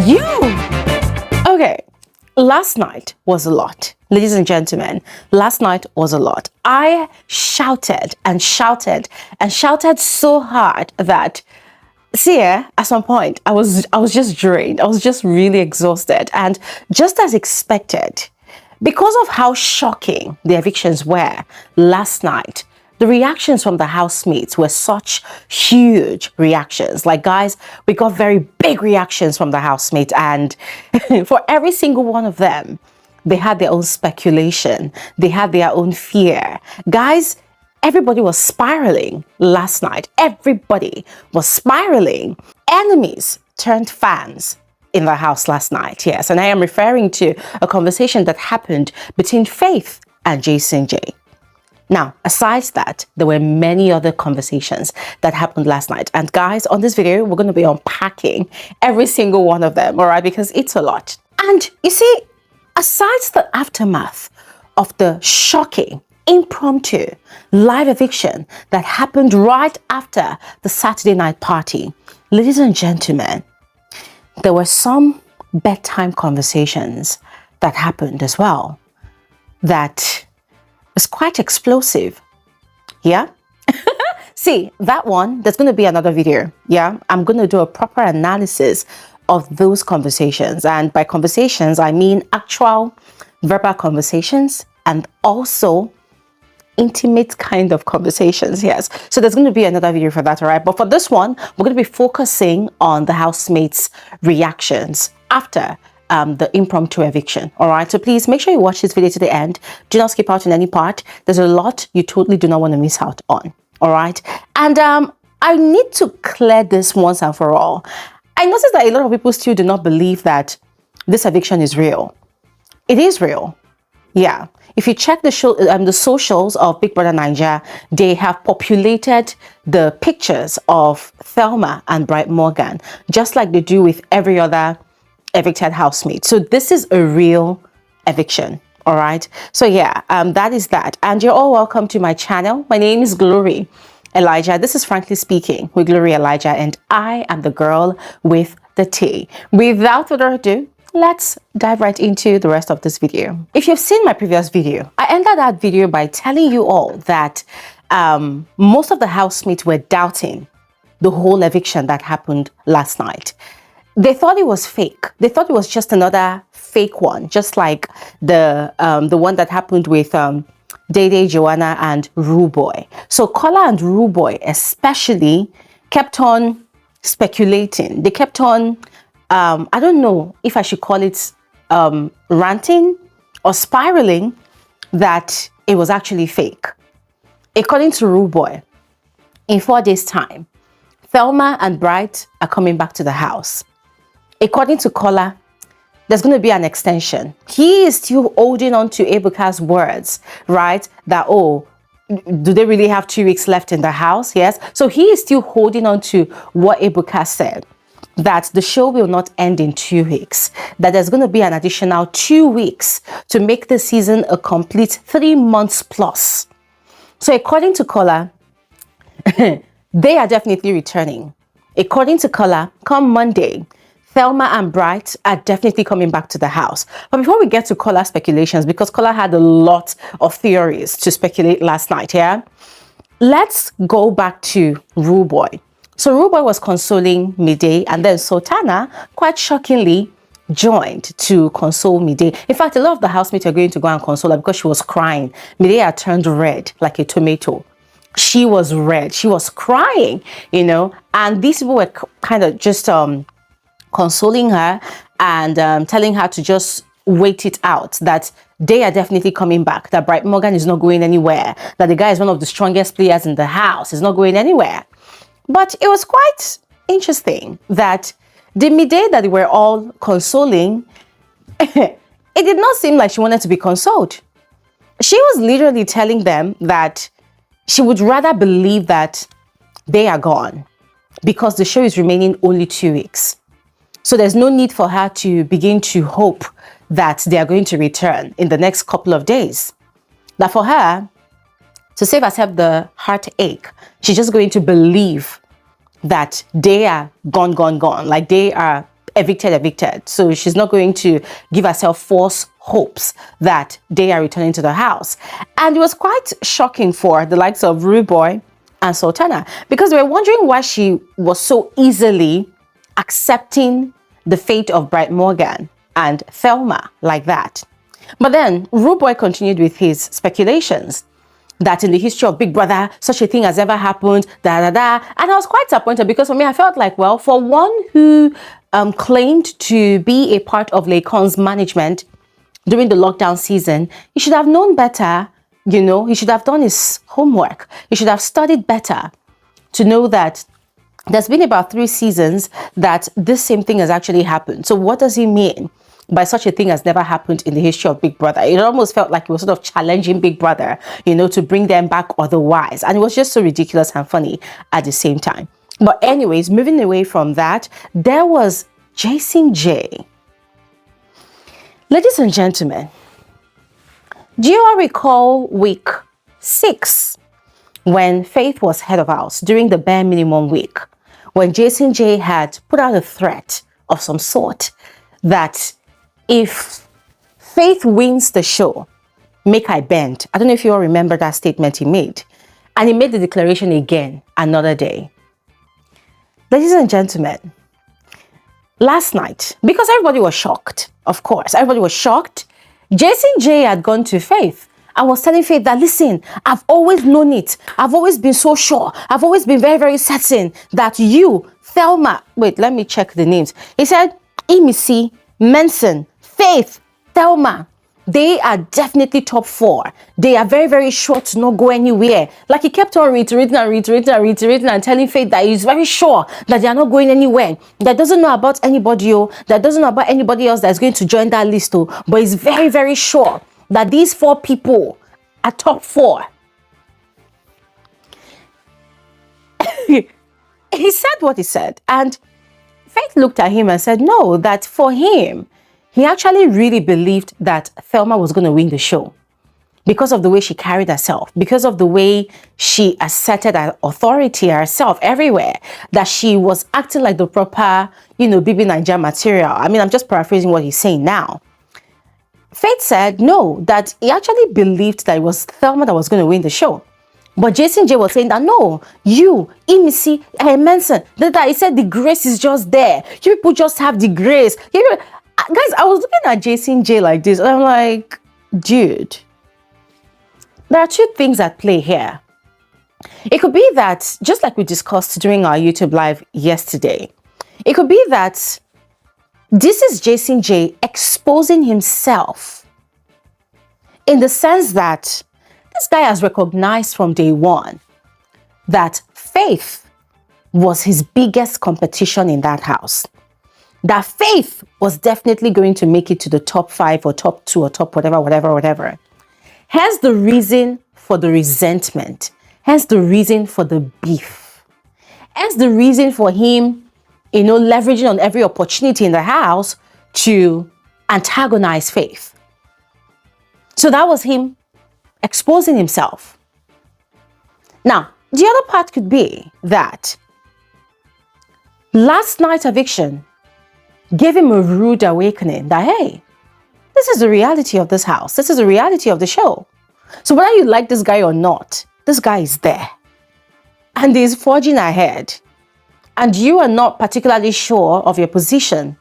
You! Okay, last night was a lot. Ladies and gentlemen, last night was a lot. I shouted and shouted and shouted so hard that, see, at some point, I was just drained. I was just really exhausted. And just as expected, because of how shocking the evictions were last night, the reactions from the housemates were such huge reactions. Like, guys, we got very big reactions from the housemates, and for every single one of them, they had their own speculation. They had their own fear. Guys, everybody was spiraling last night. Everybody was spiraling. Enemies turned fans in the house last night. Yes, and I am referring to a conversation that happened between Faith and Jasonjae. Now, aside that, there were many other conversations that happened last night. And guys, on this video, we're going to be unpacking every single one of them, all right? Because it's a lot. And you see, aside the aftermath of the shocking, impromptu live eviction that happened right after the Saturday night party, ladies and gentlemen, there were some bedtime conversations that happened as well that was quite explosive. Yeah. See, that one, there's going to be another video. Yeah. I'm going to do a proper analysis of those conversations. And by conversations, I mean actual verbal conversations and also intimate kind of conversations. Yes. So there's going to be another video for that. All right. But for this one, we're going to be focusing on the housemates' reactions after the impromptu eviction. All right, so please make sure you watch this video to the end. Do not skip out on any part. There's a lot you totally do not want to miss out on. All right, and I need to clear this once and for all. I noticed that a lot of people still do not believe that this eviction is real. It is real. Yeah, if you check the show, the socials of Big Brother Naija, they have populated the pictures of Thelma and Bright Morgan, just like they do with every other evicted housemate. So this is a real eviction. All right, so yeah, that is that. And you're all welcome to my channel. My name is Glory Elijah. This is Frankly Speaking with Glory Elijah, and I am the girl with the tea. Without further ado, let's dive right into the rest of this video. If you've seen my previous video, I ended that video by telling you all that most of the housemates were doubting the whole eviction that happened last night. They thought it was fake. They thought it was just another fake one, just like the one that happened with Dede, Joanna, and Ruboy. So Kola and Ruboy especially kept on speculating. They kept on, I don't know if I should call it ranting or spiraling, that it was actually fake. According to Ruboy, in 4 days' time, Thelma and Bright are coming back to the house. According to Kola, there's going to be an extension. He is still holding on to Ebuka's words, right? That, oh, do they really have 2 weeks left in the house? Yes. So he is still holding on to what Ebuka said, that the show will not end in 2 weeks, that there's going to be an additional 2 weeks to make the season a complete 3 months plus. So according to Kola, they are definitely returning. According to Kola, come Monday, Thelma and Bright are definitely coming back to the house. But before we get to Kola's speculations, because Kola had a lot of theories to speculate last night, yeah? Let's go back to Ruboy. So Ruboy was consoling Mide, and then Sultana, quite shockingly, joined to console Mide. In fact, a lot of the housemates are going to go and console her because she was crying. Mide had turned red like a tomato. She was red. She was crying, you know, and these people were kind of just consoling her and telling her to just wait it out, that they are definitely coming back, that Bright Morgan is not going anywhere, that the guy is one of the strongest players in the house, is not going anywhere. But it was quite interesting that the Mide that they were all consoling, it did not seem like she wanted to be consoled. She was literally telling them that she would rather believe that they are gone because the show is remaining only 2 weeks. So there's no need for her to begin to hope that they are going to return in the next couple of days. That for her, to save herself the heartache, she's just going to believe that they are gone. Like they are evicted. So she's not going to give herself false hopes that they are returning to the house. And it was quite shocking for the likes of Rude Boy and Sultana, because they were wondering why she was so easily accepting the fate of Bright Morgan and Thelma like that. But then Rude Boy continued with his speculations that in the history of Big Brother, such a thing has ever happened, And I was quite disappointed, because for me, I felt like, well, for one who claimed to be a part of Lacon's management during the lockdown season, he should have known better. You know, he should have done his homework. He should have studied better to know that there's been about 3 seasons that this same thing has actually happened. So what does he mean by such a thing has never happened in the history of Big Brother? It almost felt like he was sort of challenging Big Brother, you know, to bring them back otherwise. And it was just so ridiculous and funny at the same time. But anyways, moving away from that, there was Jasonjae. Ladies and gentlemen, do you all recall week 6 when Faith was head of house during the bare minimum week, when Jasonjae had put out a threat of some sort that if Faith wins the show, make I bend? I don't know if you all remember that statement he made. And he made the declaration again another day. Ladies and gentlemen, last night, because everybody was shocked, of course, everybody was shocked, Jasonjae had gone to Faith and was telling Faith that, listen, I've always known it. I've always been so sure. I've always been very, very certain that you, Thelma, wait, let me check the names. He said, Emisi, Manson, Faith, Thelma, they are definitely top 4. They are very, very sure to not go anywhere. Like he kept on reiterating and telling Faith that he's very sure that they are not going anywhere. That doesn't know about anybody, that doesn't know about anybody else that's going to join that list, but he's very, very sure that these 4 people are top 4. He said what he said, and Faith looked at him and said, no, that for him, he actually really believed that Thelma was going to win the show because of the way she carried herself, because of the way she asserted her authority herself everywhere, that she was acting like the proper, Bbnaija material. I mean, I'm just paraphrasing what he's saying now. Faith said no, that he actually believed that it was Thelma that was going to win the show. But Jasonjae was saying that no, you, Emisi, Manson, that he said the grace is just there. You people just have the grace. Guys, I was looking at Jasonjae like this, and I'm like, dude, there are 2 things at play here. It could be that, just like we discussed during our YouTube live yesterday, it could be that this is Jasonjae exposing himself in the sense that this guy has recognized from day one that Faith was his biggest competition in that house. That Faith was definitely going to make it to the top 5 or top 2 or top whatever. Hence the reason for the resentment. Hence the reason for the beef. Hence the reason for him, leveraging on every opportunity in the house to antagonize Faith. So that was him exposing himself. Now, the other part could be that last night's eviction gave him a rude awakening that, hey, this is the reality of this house. This is the reality of the show. So whether you like this guy or not, this guy is there. And he's forging ahead. And you are not particularly sure of your position.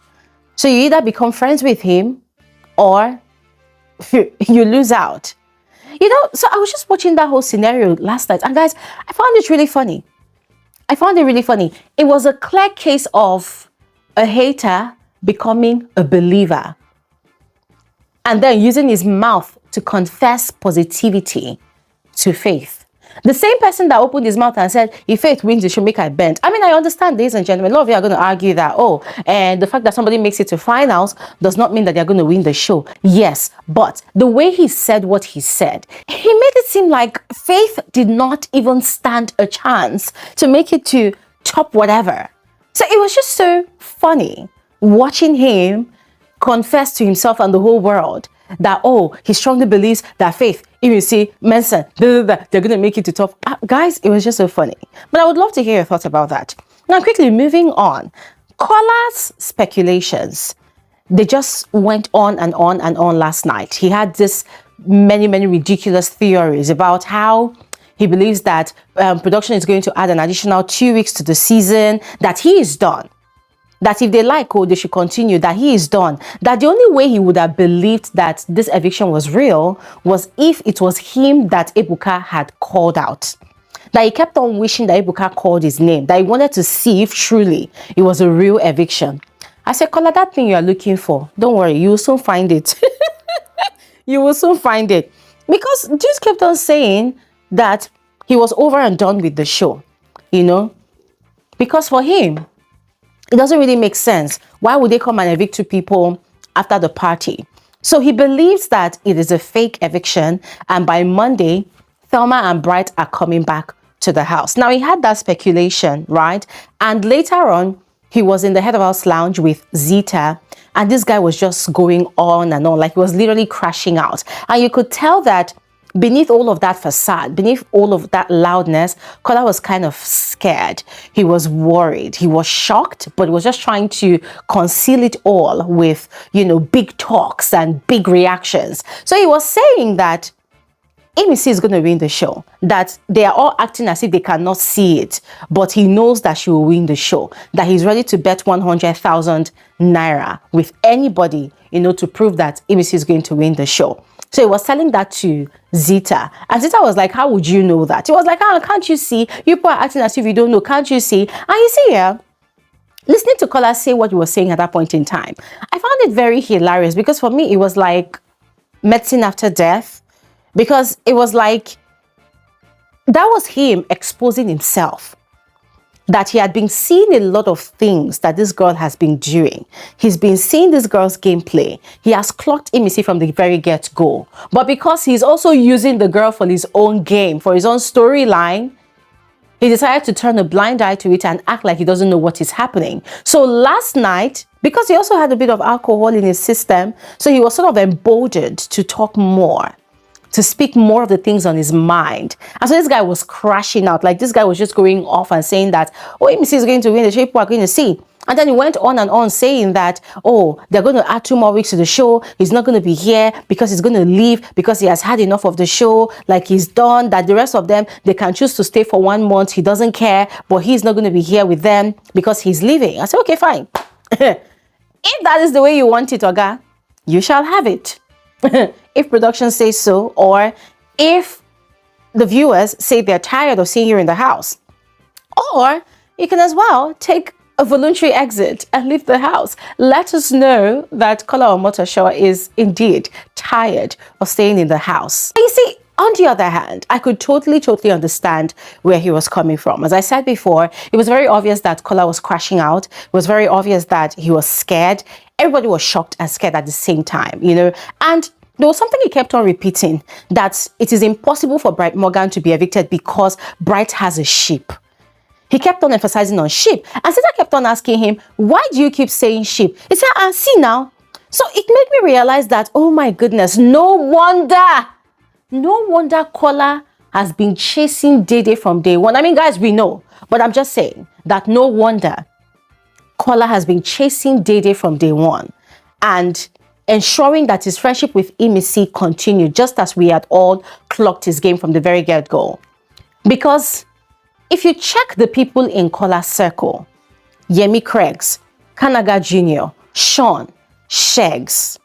So you either become friends with him or you lose out. So I was just watching that whole scenario last night. And guys, I found it really funny. It was a clear case of a hater becoming a believer. And then using his mouth to confess positivity to Faith. The same person that opened his mouth and said, if Faith wins, it should make her bend. I mean, I understand, ladies and gentlemen, a lot of you are going to argue that, and the fact that somebody makes it to finals does not mean that they're going to win the show. Yes, but the way he said what he said, he made it seem like Faith did not even stand a chance to make it to top whatever. So it was just so funny watching him confess to himself and the whole world that, he strongly believes that Faith, Emisi, Manson, they're going to make it to top. Guys, it was just so funny. But I would love to hear your thoughts about that. Now, quickly moving on Kola's speculations, they just went on and on and on last night. He had this many ridiculous theories about how he believes that production is going to add an additional 2 weeks to the season, that he is done. That if they like, they should continue, that he is done. That the only way he would have believed that this eviction was real was if it was him that Ebuka had called out. That he kept on wishing that Ebuka called his name, that he wanted to see if truly it was a real eviction. I said, Kola, that thing you are looking for, don't worry, you will soon find it. You will soon find it. Because just kept on saying that he was over and done with the show, because for him, it doesn't really make sense. Why would they come and evict 2 people after the party? So he believes that it is a fake eviction, and by Monday, Thelma and Bright are coming back to the house. Now, he had that speculation, right? And later on, he was in the head of house lounge with Zita, and this guy was just going on and on, like he was literally crashing out. And you could tell that beneath all of that facade, beneath all of that loudness, Kola was kind of scared. He was worried. He was shocked, but he was just trying to conceal it all with, big talks and big reactions. So he was saying that Emisi is going to win the show, that they are all acting as if they cannot see it, but he knows that she will win the show, that he's ready to bet 100,000 naira with anybody, to prove that Emisi is going to win the show. So he was telling that to Zita, and Zita was like, how would you know that? He was like, can't you see? You people are acting as if you don't know, can't you see? And you see here, listening to Kola say what he was saying at that point in time, I found it very hilarious, because for me, it was like medicine after death. Because it was like, that was him exposing himself. That he had been seeing a lot of things that this girl has been doing. He's been seeing this girl's gameplay. He has clocked Emisi from the very get-go. But because he's also using the girl for his own game, for his own storyline, he decided to turn a blind eye to it and act like he doesn't know what is happening. So last night, because he also had a bit of alcohol in his system, so he was sort of emboldened to talk more, to speak more of the things on his mind. And so this guy was crashing out. Like, this guy was just going off and saying that, Emisi is going to win the show, people are going to see. And then he went on and on saying that, they're going to add 2 more weeks to the show. He's not going to be here because he's going to leave because he has had enough of the show. Like, he's done, that the rest of them, they can choose to stay for 1 month. He doesn't care, but he's not going to be here with them because he's leaving. I said, okay, fine. If that is the way you want it, Oga, you shall have it. If production says so, or if the viewers say they're tired of seeing you in the house. Or you can as well take a voluntary exit and leave the house. Let us know that Kola Omotosho is indeed tired of staying in the house. You see, on the other hand, I could totally understand where he was coming from. As I said before, it was very obvious that Kola was crashing out. It was very obvious that he was scared. Everybody was shocked and scared at the same time, And there was something he kept on repeating, that it is impossible for Bright Morgan to be evicted because Bright has a sheep. He kept on emphasizing on sheep. And Zita kept on asking him, why do you keep saying sheep? He said, see now. So it made me realize that, oh my goodness, no wonder Kola has been chasing Dede from day one. I mean, guys, we know, but I'm just saying that no wonder Kola has been chasing Dede from day one and ensuring that his friendship with Emisi continued, just as we had all clocked his game from the very get-go. Because if you check the people in Kola's circle, Yemi Craigs, Kanaga Jr., Sean, Shegs,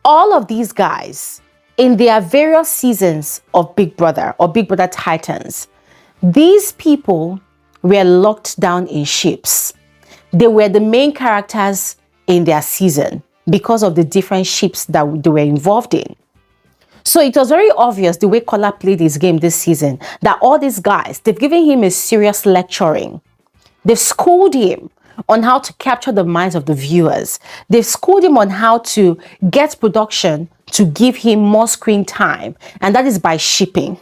all of these guys, in their various seasons of Big Brother or Big Brother Titans, these people were locked down in ships. They were the main characters in their season because of the different ships that they were involved in. So it was very obvious the way Kola played his game this season, that all these guys, they've given him a serious lecturing. They've schooled him on how to capture the minds of the viewers. They've schooled him on how to get production to give him more screen time, and that is by shipping.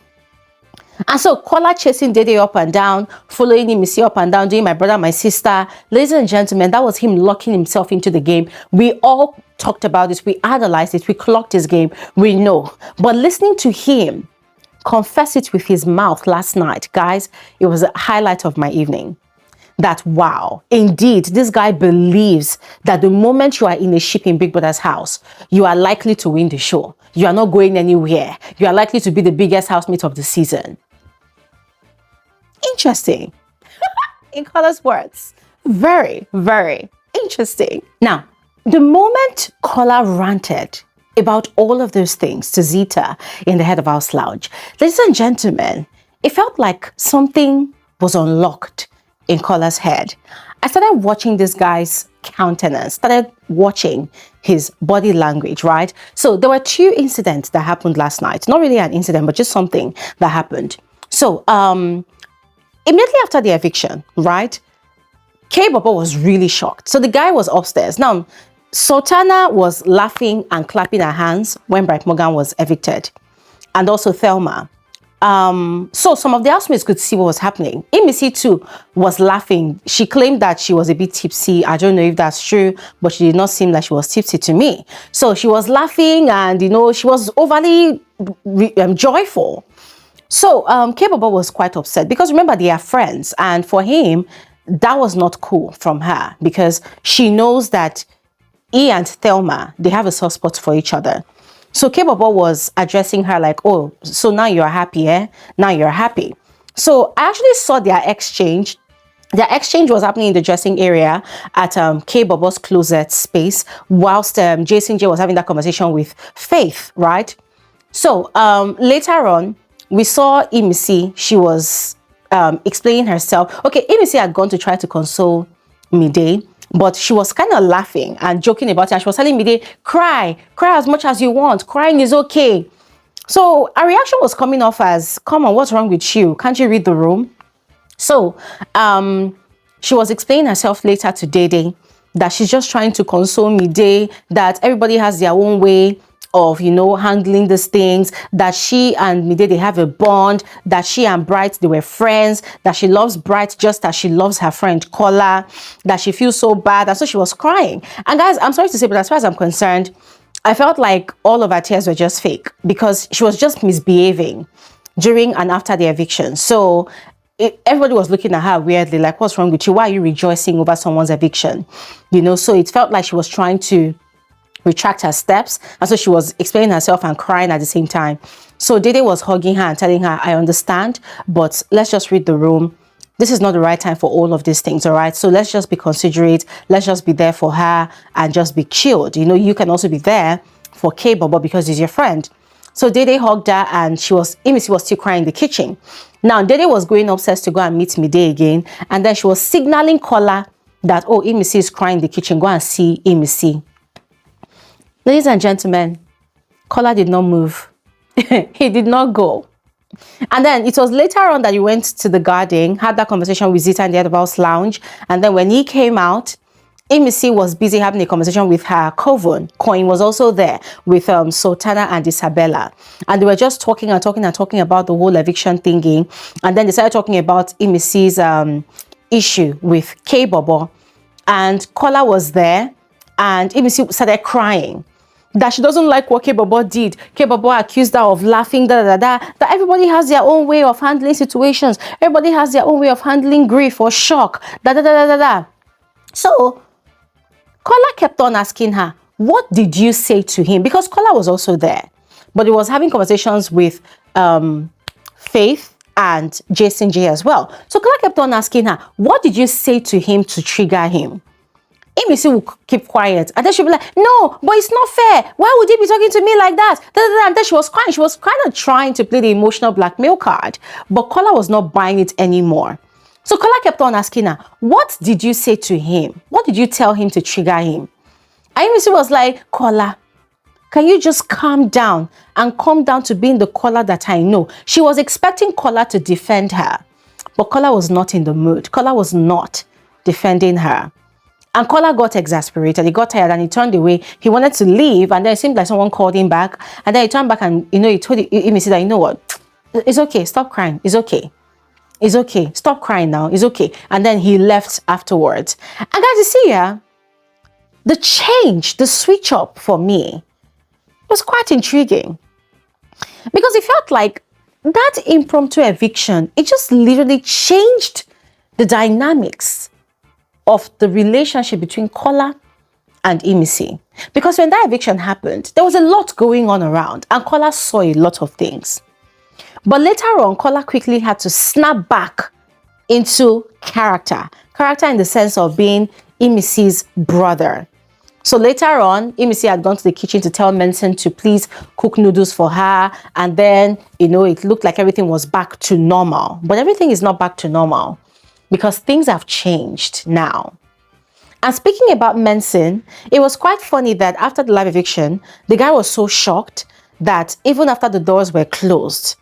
And so Kola chasing Dede up and down, following Emisi up and down, doing my brother, my sister. Ladies and gentlemen, that was him locking himself into the game. We all talked about this. We analyzed it. We clocked his game. We know. But listening to him confess it with his mouth last night, guys, it was a highlight of my evening. that, wow, indeed, this guy believes that the moment you are in a ship in Big Brother's house, you are likely to win the show. You are not going anywhere. You are likely to be the biggest housemate of the season. Interesting. In Kola's words, very, very interesting. Now, the moment Kola ranted about all of those things to Zita in the Head of House Lounge, ladies and gentlemen, it felt like something was unlocked in Kola's head. I started watching this guy's countenance, started watching his body language, right? So there were two incidents that happened last night. Not really an incident, but just something that happened. So immediately after the eviction, right, K-Bobo was really shocked. So the guy was upstairs. Now, Sultana was laughing and clapping her hands when Bright Morgan was evicted. And also Thelma. So some of the housemates could see what was happening. Emisi too was laughing. She claimed that she was a bit tipsy. I don't know if that's true, but she did not seem like she was tipsy to me. So she was laughing and, you know, she was overly joyful. So K-Bobo was quite upset because remember, they are friends. And for him, that was not cool from her because she knows that he and Thelma, they have a soft spot for each other. So K-Bobo was addressing her like, oh, so now you're happy, eh? Now you're happy. So I actually saw their exchange. Their exchange was happening in the dressing area at K-Bobo's closet space whilst Jasonjae was having that conversation with Faith, right? So later on, we saw Emisi. She was explaining herself. Okay, Emisi had gone to try to console Mide, but she was kind of laughing and joking about it. And she was telling Mide, cry as much as you want. Crying is okay. So our reaction was coming off as, come on, what's wrong with you? Can't you read the room? So she was explaining herself later to Dede that she's just trying to console Mide, that everybody has their own way of, you know, handling these things, that she and Mide, they have a bond, that she and Bright, they were friends, that she loves Bright just as she loves her friend Kola, that she feels so bad. And so she was crying. And guys, I'm sorry to say, but as far as I'm concerned, I felt like all of her tears were just fake because she was just misbehaving during and after the eviction. So everybody was looking at her weirdly, like, what's wrong with you? Why are you rejoicing over someone's eviction? You know, so it felt like she was trying to retract her steps, and so she was explaining herself and crying at the same time. So Dede was hugging her and telling her, I understand, but let's just read the room. This is not the right time for all of these things, all right? So let's just be considerate. Let's just be there for her and just be chilled. You know, you can also be there for K-Bobo because he's your friend. So Dede hugged her and Emisi was still crying in the kitchen. Now, Dede was going upstairs to go and meet Mide again, and then she was signaling Kola that, oh, Emisi is crying in the kitchen. Go and see Emisi. Ladies and gentlemen, Kola did not move. He did not go. And then it was later on that he went to the garden, had that conversation with Zita in the Head of House Lounge. And then when he came out, Emisi was busy having a conversation with her coven. Coin was also there with Sultana and Isabella. And they were just talking and talking and talking about the whole eviction thingy. And then they started talking about Emisi's issue with K-Bobo. And Kola was there. And Emisi started crying that she doesn't like what K-Bobo did. K-Bobo accused her of laughing, that everybody has their own way of handling situations. Everybody has their own way of handling grief or shock, So Kola kept on asking her, what did you say to him? Because Kola was also there, but he was having conversations with Faith and Jasonjae as well. So Kola kept on asking her, what did you say to him to trigger him? Emisi will keep quiet, and then she'll be like, no, but it's not fair. Why would he be talking to me like that? And then she was crying. She was kind of trying to play the emotional blackmail card, but Kola was not buying it anymore. So Kola kept on asking her, what did you say to him? What did you tell him to trigger him? And Emisi was like, Kola, can you just calm down and calm down to being the Kola that I know? She was expecting Kola to defend her, but Kola was not in the mood. Kola was not defending her. And Kola got exasperated. He got tired and he turned away. He wanted to leave, and then it seemed like someone called him back. And then he turned back and, you know, he told Emisi that, you know what? It's okay. Stop crying. It's okay. It's okay. Stop crying now. It's okay. And then he left afterwards. And guys, you see here, the change, the switch up for me was quite intriguing. Because it felt like that impromptu eviction, it just literally changed the dynamics of the relationship between Kola and Emisi. Because when that eviction happened, there was a lot going on around and Kola saw a lot of things. But later on, Kola quickly had to snap back into character. Character in the sense of being Emisi's brother. So later on, Emisi had gone to the kitchen to tell Mensen to please cook noodles for her. And then, it looked like everything was back to normal. But everything is not back to normal because things have changed now. And speaking about Mensen, it was quite funny that after the live eviction, the guy was so shocked that even after the doors were closed,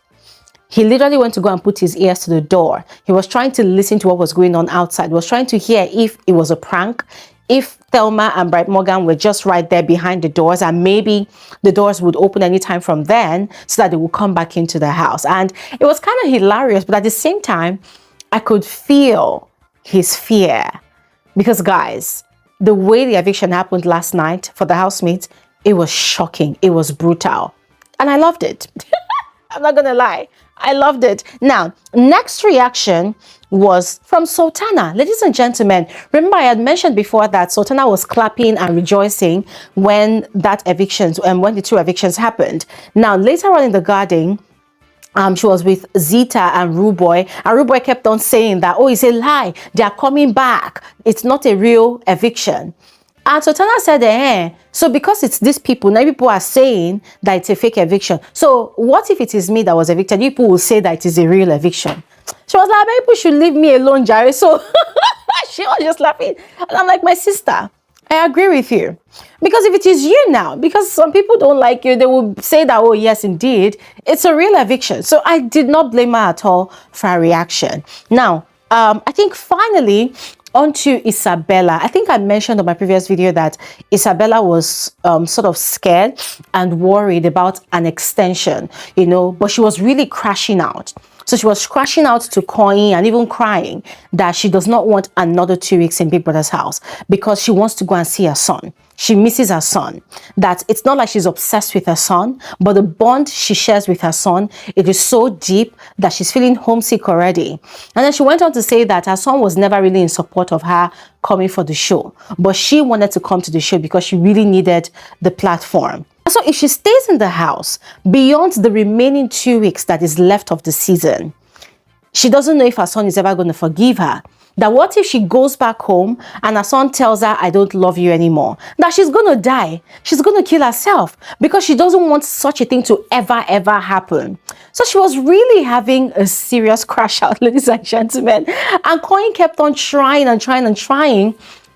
he literally went to go and put his ears to the door. He was trying to listen to what was going on outside. He was trying to hear if it was a prank, if Thelma and Bright Morgan were just right there behind the doors and maybe the doors would open anytime from then so that they would come back into the house. And it was kind of hilarious, but at the same time, I could feel his fear. Because guys, the way the eviction happened last night for the housemates, it was shocking. It was brutal. And I loved it. I'm not gonna lie. I loved it. Now, next reaction was from Sultana. Ladies and gentlemen, remember I had mentioned before that Sultana was clapping and rejoicing when when the two evictions happened. Now, later on in the garden, she was with Zita and Ruboy, and Ruboy kept on saying that, oh, it's a lie. They are coming back. It's not a real eviction. And Sultana said, so because it's these people, now people are saying that it's a fake eviction. So what if it is me that was evicted? You people will say that it is a real eviction. She was like, people should leave me alone, Jerry. So she was just laughing. And I'm like, my sister, I agree with you. Because if it is you now, because some people don't like you, they will say that, oh, yes, indeed, it's a real eviction. So I did not blame her at all for her reaction. Now, I think finally, on to Isabella. I think I mentioned on my previous video that Isabella was sort of scared and worried about an extension, but she was really crashing out. So she was crashing out to Koyi and even crying that she does not want another 2 weeks in Big Brother's house because she wants to go and see her son. She misses her son. That it's not like she's obsessed with her son, but the bond she shares with her son, it is so deep that she's feeling homesick already. And then she went on to say that her son was never really in support of her coming for the show, but she wanted to come to the show because she really needed the platform. So if she stays in the house beyond the remaining 2 weeks that is left of the season, she doesn't know if her son is ever going to forgive her. That what if she goes back home and her son tells her, I don't love you anymore? That she's going to die. She's going to kill herself because she doesn't want such a thing to ever happen. So she was really having a serious crash out, ladies and gentlemen. And Koyi kept on trying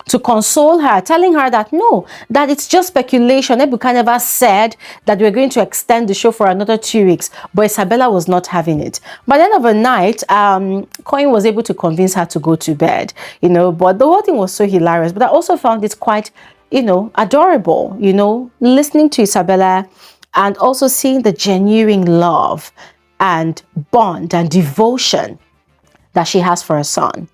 to console her, telling her that no, that it's just speculation. Ebuka never said that we're going to extend the show for another 2 weeks, but Isabella was not having it. By the end of the night, Koyi was able to convince her to go to bed, but the whole thing was so hilarious. But I also found it quite, adorable, listening to Isabella and also seeing the genuine love and bond and devotion that she has for her son.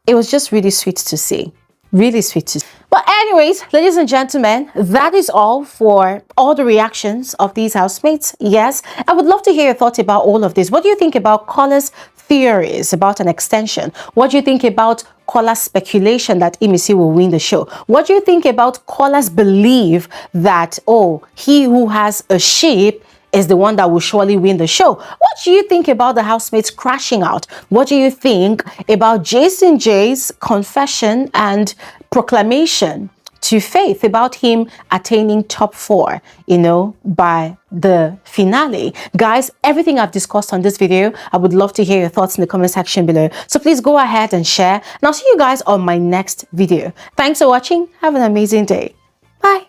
It was just really sweet to see. Really sweet to see. But anyways, ladies and gentlemen, that is all for all the reactions of these housemates. Yes, I would love to hear your thoughts about all of this. What do you think about Kola's theories about an extension? What do you think about Kola's speculation that Emisi will win the show? What do you think about Kola's belief that, oh, he who has a sheep is the one that will surely win the show? What do you think about the housemates crashing out? What do you think about Jasonjae's confession and proclamation to Faith about him attaining top 4, by the finale? Guys, everything I've discussed on this video, I would love to hear your thoughts in the comment section below. So please go ahead and share. And I'll see you guys on my next video. Thanks for watching. Have an amazing day. Bye.